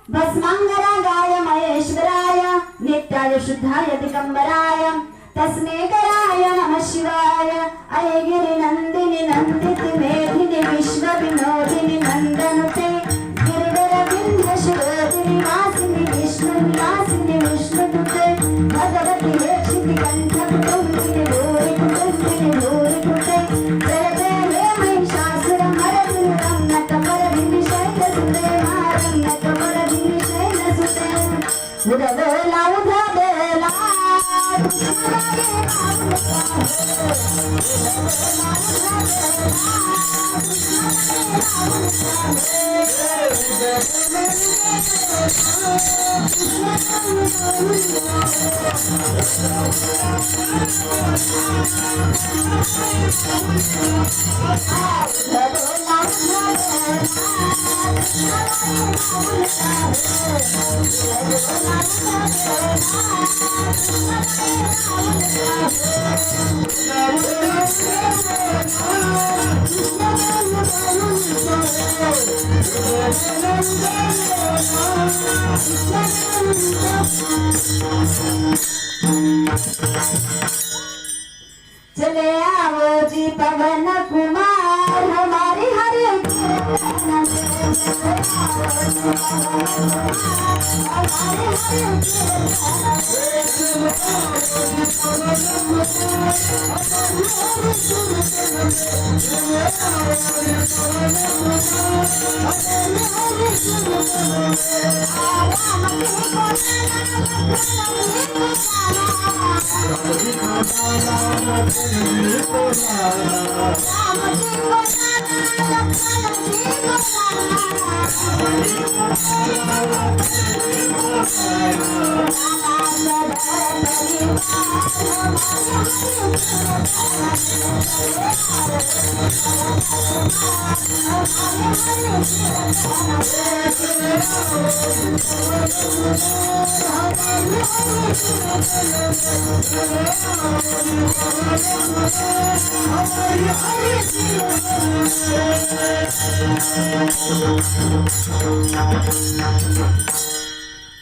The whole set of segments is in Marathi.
भस्मांगरागाय महेश्वराय नित्याय शुद्धाय दिगंबराय तस्मेकराय नमः शिवाय अयगिरि नंदिनि नंदिति मेधिनि विश्व विनोदिनि नंदनुते गिरिधर विंध्य शिरोधिनि वासिनि विष्णु निवासिनि विष्णुदूते भगवति रक्षिति कंठ कुटुंबिनि भूरि कुटुंबिनि भूरि कुटे जय जय हे महिषासुर मर्दिनि रम्य कमरदिनि शैलसुते रम्य कमरदिनि शैलसुते उदवेला उदवेला चले आओ जी पवन कुमार हमारी हरि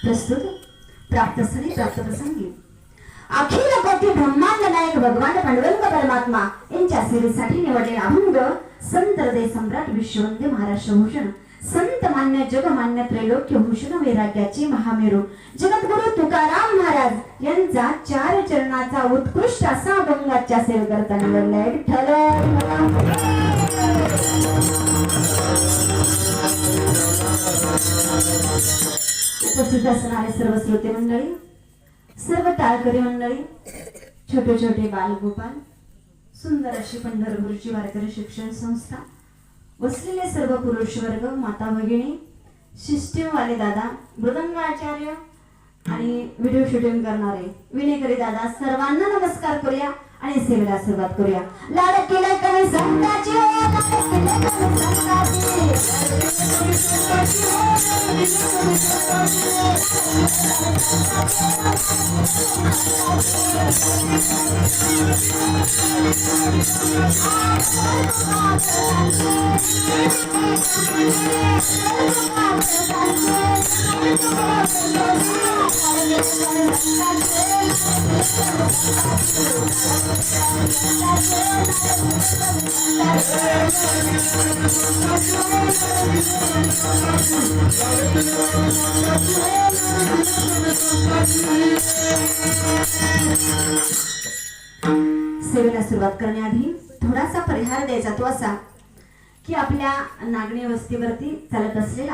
प्रस्तुत प्राप्त स्थळी प्राप्त प्रसंगी अखिल कोटी ब्रह्मांड नायक भगवान पांडुरंग परमात्मा यांच्या सेवेसाठी निवडलेला अभंग संत हृदय सम्राट विश्ववंद्य महाराष्ट्र भूषण संत मान्य जगमान्य त्रैलोक्य भूषण वैराग्याचे महामेरू जगद्गुरु तुकाराम महाराज यांचा 4 चरणाचा उत्कृष्ट असा अभंगाच्या सेवे करता निवडलाय विठ्ठल उपस्थित असणारे सर्व श्रोते मंडळी, सर्व टाळकरी मंडळी, छोटे छोटे बालगोपाल, सुंदर अशी पंढरपूरची वारकरी शिक्षण संस्था, बसलेले सर्व पुरुष वर्ग, माता भगिनी, सिस्टीमवाले दादा, मृदंगाचार्य आणि व्हिडिओ शूटिंग करणारे विनेकरी दादा, सर्वांना नमस्कार करूया आणि सेवेला सुरुवात करूया. लाडकीला कमी संताची सेवेला सुरुवात करण्याआधी थोडासा परिहार द्यायचा तो असा की आपल्या नागणी वस्तीवरती चालत असलेला